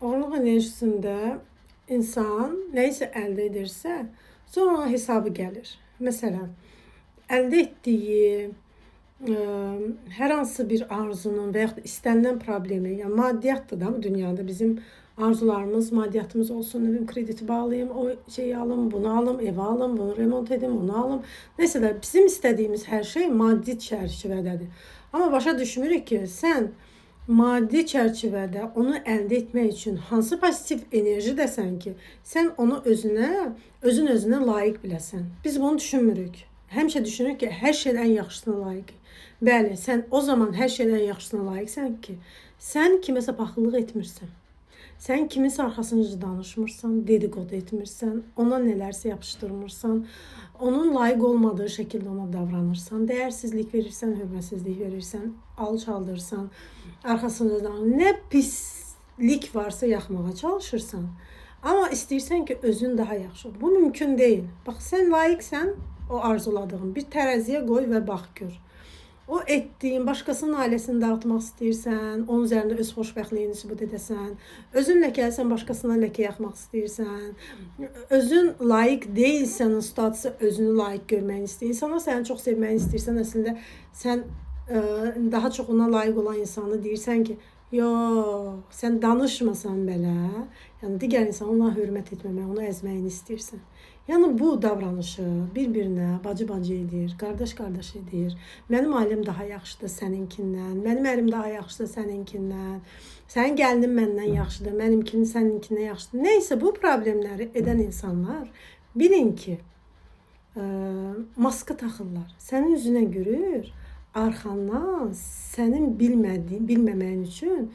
Oğurluq enerjisində insan nə isə əldə edirsə, sonra ona hesabı gəlir. Məsələn, əldə etdiyi hər hansı bir arzunun və yaxud da istənilən problemi, yəni maddiyyatdır da bu dünyada bizim arzularımız, maddiyyatımız olsun, ne bileyim, krediti bağlayayım, o şeyi alım, bunu alım, evi alım, bunu remont edim, onu alım. Neysə də bizim istədiyimiz hər şey maddi çərçivədədir. Amma başa düşmürük ki, sən maddi çərçivədə onu əldə etmək üçün hansı pozitiv enerji desən ki, sən onu özünə layiq biləsən. Biz bunu düşünmürük. Həmişə düşünürük ki, hər şeyin ən yaxşısına layiq. Bəli, sən o zaman hər şeyin ən yaxşısına layiqsən ki, sən kiməsə paxıllıq etmirsən. Sən kiminsə arxasınca danışmırsan, dedikodu etmirsən, ona nələrsə yapışdırmırsan, onun layiq olmadığı şəkildə ona davranırsan, dəyərsizlik verirsən, hörmətsizlik verirsən, alçaldırsan, arxasınca nə pislik varsa yaxmağa çalışırsan. Amma istəyirsən ki, özün daha yaxşı ol. Bu mümkün deyil. Bax, sən layiqsən o arzuladığın bir tərəziyə qoy və bax gör. O etdiyin, başqasının ailəsini dağıtmaq istəyirsən, onun üzərində öz xoşbəxtliyini sübut edəsən, özün ləkələsən, başqasına ləkə yaxmaq istəyirsən, özün layiq deyilsən, statusda özünü layiq görməyini istəyirsən, insanlar səni çox sevməyini istəyirsən, əslində sən daha çox ona layiq olan insanı deyirsən ki, yox, sən danışmasan belə, yəni digər insan ona hörmət etməmək, onu əzməyini istəyirsən. Yəni bu davranışı bir-birinə bacı-bacı edir, qardaş-qardaş edir. Mənim ailəm daha yaxşıdır səninkindən, mənim ərim daha yaxşıdır səninkindən, sənin gəlinin məndən yaxşıdır, mənimkinin səninkindən yaxşıdır. Nəysə bu problemləri edən insanlar bilin ki, maska taxırlar. Sənin üzünə görür, arxandan sənin bilməməyin üçün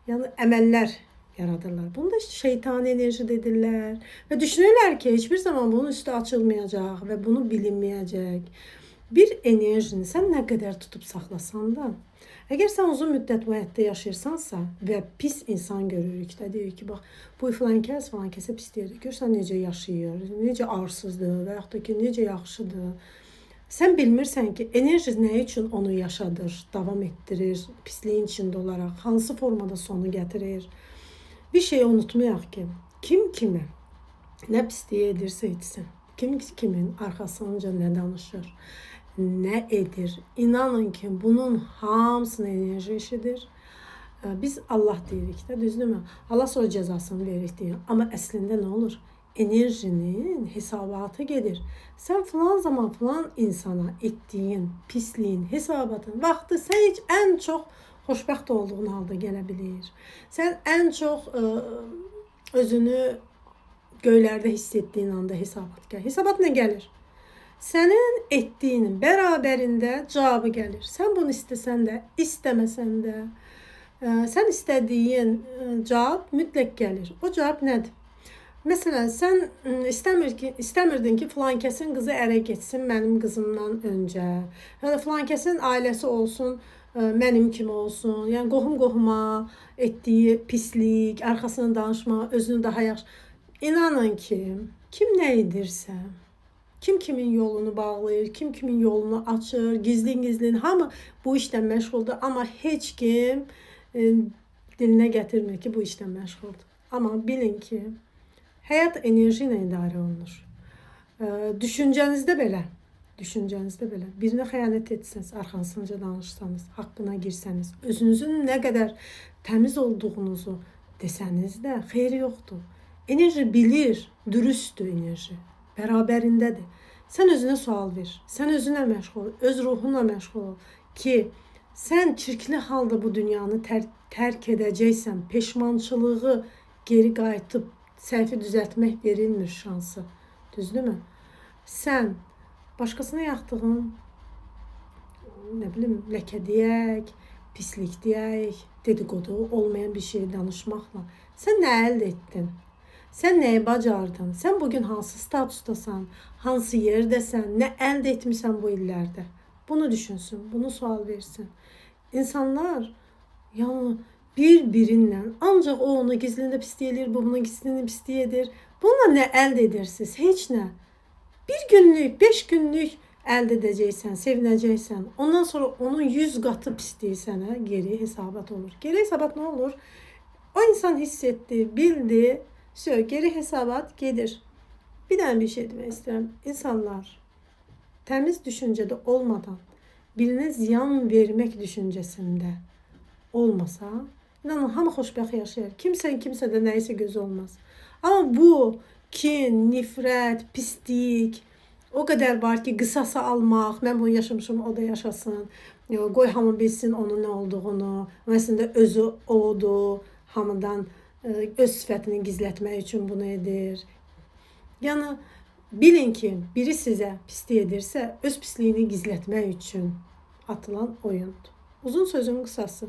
yəni əməllər yaradırlar. Bunu da şeytani enerji dedirlər və düşünürlər ki, heç bir zaman bunun üstü açılmayacaq və bunu bilinməyəcək. Bir enerjini sən nə qədər tutub saxlasan da, əgər sən uzun müddət bu həyatda yaşayırsansa və pis insan görürük də, deyir ki, bax, bu filan kəsə pis deyir. Görsən necə yaşayır, necə arsızdır və yaxud da ki, necə yaxşıdır. Sən bilmirsən ki, enerji nə üçün onu yaşadır, davam etdirir, pisliyin içində olaraq, hansı formada sonu gətirir. Bir şey unutmayaq ki, kim kimə nə pisliyi edirsə etsin, kim kimin arxasınca nə danışır, nə edir. İnanın ki, bunun hamısını enerji işidir. Biz Allah deyirik də, düzdürmü? Allah sonra cəzasını verir deyə. Amma əslində nə olur? Enerjinin hesabatı gedir. Sən filan zaman filan insana etdiyin pisliyin hesabatını, vaxtı sən heç ən çox xoşbəxt olduğun halda gələ bilir. Sən ən çox özünü göylərdə hiss etdiyin anda hesabat gəlir. Hesabat nə gəlir? Sənin etdiyinin bərabərində cavabı gəlir. Sən bunu istəsən də, istəməsən də, sən istədiyin cavab mütləq gəlir. O cavab nədir? Məsələn, sən istəmirdin ki, filan kəsin qızı ərə getsin mənim qızımdan öncə. Ya da filan kəsin ailəsi olsun, mənim kimi olsun. Yəni qohum-qohuma etdiyi pislik, arxasından danışma, özünü daha yaxşı. İnanın ki, kim nə edirsə, kim kimin yolunu bağlayır, kim kimin yolunu açır, gizlin hamı bu işlə məşğuldur, amma heç kim dilinə gətirmir ki, bu işlə məşğuldur. Amma bilin ki, həyat enerji ilə idarə olunur. Düşüncənizdə belə, birinə xəyanət etsəniz, arxasınca danışsanız, haqqına girsəniz, özünüzün nə qədər təmiz olduğunuzu desəniz də xeyri yoxdur. Enerji bilir, dürüsttür enerji, bərabərindədir. Sən özünə sual ver, sən özünə məşğul ol, öz ruhunla məşğul ol ki, sən çirkli halda bu dünyanı tərk edəcəksən, peşmançılığı geri qayıtıb səhvi düzəltmək verilmir şansı, düzdürmü? Sən başqasına yaxdığın, nə bilim, ləkə deyək, pislik deyək, dedikodu olmayan bir şey danışmaqla sən nə əldə etdin? Sən nəyi bacardın? Sən bugün hansı statusdasan, hansı yerdəsən, nə əldə etmisən bu illərdə? Bunu düşünsün, bunu sual versin. İnsanlar yəni bir-birinlə, ancaq o onu gizlində pisləyir, bu bunu gizlində pisləyir. Bununla nə əldə edirsiniz? Heç nə. Bir günlük, 5 günlük əldə edəcəksən, sevinəcəksən. Ondan sonra onun 100 qatı pisliyi sənə geri hesabat olur. Geri hesabat nə olur? O insan hissetti, bildi, geri hesabat gelir. Bir tane bir şey demek istedim. İnsanlar temiz düşüncede olmadan birine ziyan vermek düşüncesinde olmasa, inanın hamı xoşbəxt yaşayır. Kimsədə nəysə gözü olmaz. Ama bu kin, nifrət, pislik o kadar var ki, qısası almaq, mən bunu yaşamışım, o da yaşasın. Qoy hamı bilsin onun nə olduğunu. Əslində özü odur, hamıdan öz sifətini gizlətmək üçün bunu edir. Yəni bilin ki, biri sizə pislik edirsə, öz pisliyini gizlətmək üçün atılan oyundur. Uzun sözün qısası.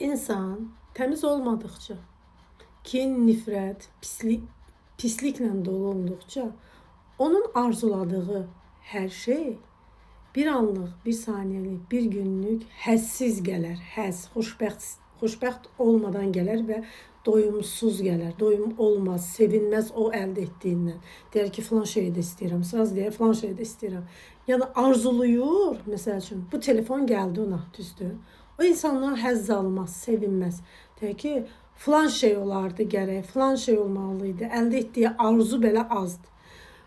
İnsan təmiz olmadıkça, kin, nifrət, pisliklə dolu olduqca, onun arzuladığı hər şey bir anlıq, bir saniyelik, bir günlük həzsiz gələr. Həz, xoşbəxt olmadan gələr və doyumsuz gələr. Doyum olmaz, sevinməz o əldə etdiyindən. Deyər ki, filan şeyi də istəyirəm, saz deyər, filan şeyi də istəyirəm. Yəni arzuluyur, məsəl üçün, bu telefon gəldi ona, düzdür. O insanlar həzz almaz, sevinməz. Deyir ki, filan şey olardı gərək, filan şey olmalıydı. Əldə etdiyi arzu belə azdır.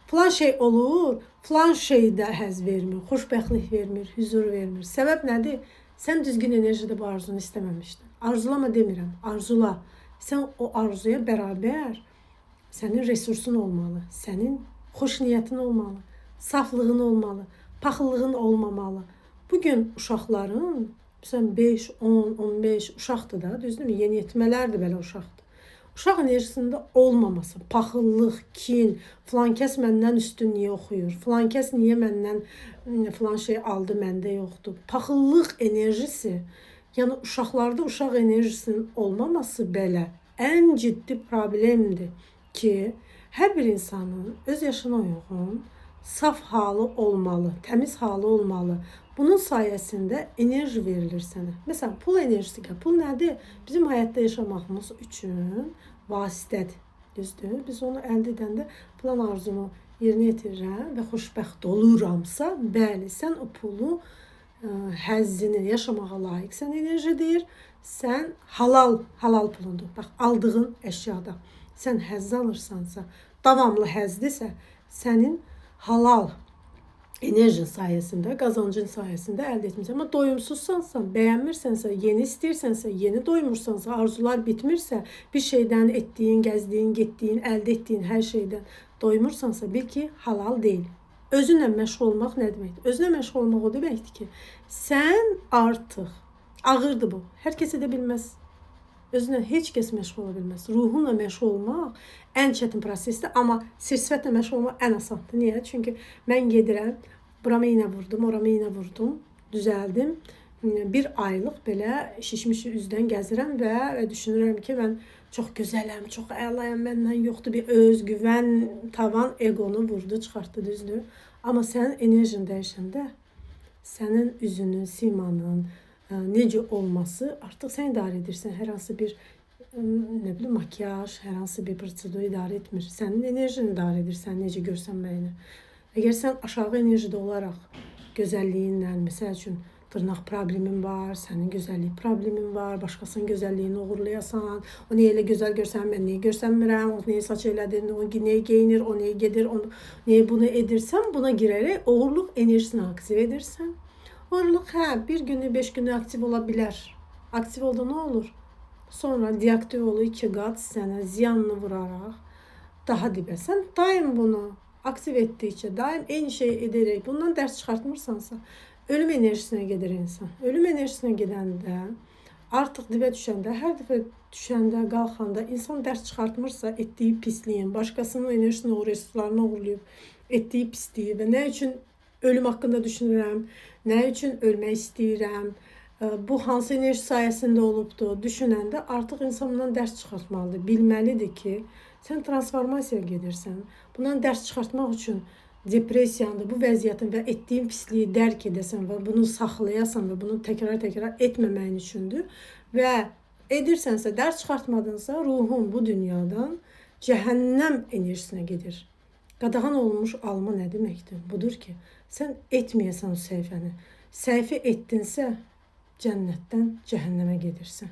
Filan şey olur, filan şeydə həzz vermir, xoşbəxtlik vermir, huzur vermir. Səbəb nədir? Sən düzgün enerjide bu arzunu istəməmişdin. Arzulama demirəm, arzula. Sən o arzuya bərabər sənin resursun olmalı, sənin xoş niyyətin olmalı, saflığın olmalı, paxıllığın olmamalı. Bugün uşaqların, məsələn 5, 10, 15 uşaqdır da, düzdürmü? Yeniyetmələr də belə uşaqdır. Uşaq enerjisində olmaması, paxıllıq, kin, filan kəs məndən üstün niyə oxuyur, filan kəs niyə məndən filan şey aldı, məndə yoxdur. Paxıllıq enerjisi, yəni uşaqlarda uşaq enerjisinin olmaması belə ən ciddi problemdir ki, hər bir insanın öz yaşına uyğun saf halı olmalı, təmiz halı olmalı. Bunun sayesinde enerji verilir sənə. Məsələn, pul enerjisi. Pul nədir? Bizim həyatda yaşamağımız üçün vasitədir. Düzdür? Biz onu əldə edəndə plan arzumu yerinə yetirirəm və xoşbəxt oluramsa, bəli, sən o pulu həzzini yaşamağa layiqsən enerji deyir. Sən halal pulundur. Bax, aldığın əşyada sən həzz alırsansa, davamlı həzdirsə, sənin halal enerjin sayesinde, qazancın sayesinde əldə etmirsən. Amma doyumsuzsansa, bəyənmirsənsə, yeni istəyirsənsə, yeni doymursansa, arzular bitmirsə, bir şeydən etdiyin, gəzdiyin, getdiyin, əldə etdiyin hər şeydən doymursansa, bil ki, halal deyil. Özünlə məşğul olmaq nə deməkdir? Özünlə məşğul olmaq o deməkdir ki, sən artıq, ağırdır bu, hər kəs edə bilməz. Özünlə heç kəs məşğul ola bilməz. Ruhunla məşğul olmaq ən çətin prosesdir, amma sir-sifətlə məşğul olmaq ən asandır. Niyə? Çünki mən gedirəm, burama iynə vurdum, orama iynə vurdum, düzəldim. Bir aylıq belə şişmiş üzdən gəzirəm və düşünürəm ki, mən çox gözələm, çox əlayam, məndən yoxdur, bir özgüvən, tavan egonu vurdu, çıxartdı, düzdür. Amma sənin enerjin dəyişəndə, sənin üzünün, simanın, necə olması artıq sən idarə edirsən. Hər hansı bir nə bilim makyaj, hər hansı bir prosedur idarə etmir. Sənin enerjini idarə edir, sən necə görsənməyini. Əgər sən aşağı enerjide olaraq gözəlliyindən, məsəl üçün tırnaq problemin var, sənin gözəllik problemin var, başqasının gözəlliyini uğurlayasan, o niyə elə gözəl görsən, mən niyə görsənmirəm, o niyə saç elədir, o niyə geyinir, o niyə gedir, o niyə bunu edirsən, buna girərək uğurluq enerjisini aktiv edirsən. Uğurluq bir günlük, 5 günlük aktiv ola bilər. Aktiv oldu nə olur? Sonra deaktiv olu 2 qat sənə ziyanını vuraraq daha dibə. Sən daim bunu aktiv etdikcə, daim eyni şey edərək bundan dərs çıxartmırsansa, ölüm enerjisine gedir insan. Ölüm enerjisine gedəndə, artıq dibə düşəndə, hər dəfə düşəndə, qalxanda insan dərs çıxartmırsa, etdiyi pisliyin, başqasının enerjisini, resurslarını uğurlayıb etdiyi pisliyi və nə üçün ölüm haqqında düşünürəm, nə üçün ölmək istəyirəm, bu hansı enerji sayesinde olubdu düşünəndə artıq insan bundan dərs çıxartmalıdır. Bilməlidir ki, sən transformasiyaya gedirsən. Bundan dərs çıxartmaq üçün depressiyandır, bu vəziyyətin və etdiyin pisliyi dərk edəsən və bunu saxlayasan və bunu təkrar etməməyin üçündür. Və edirsənsə, dərs çıxartmadınsa, ruhun bu dünyadan cəhənnəm enerjisinə gedir. Qadağan olmuş alma nə deməkdir? Budur ki, sən etməyəsən o səhifəni. Səhifə etdinsə, cənnətdən cəhənnəmə gedirsən.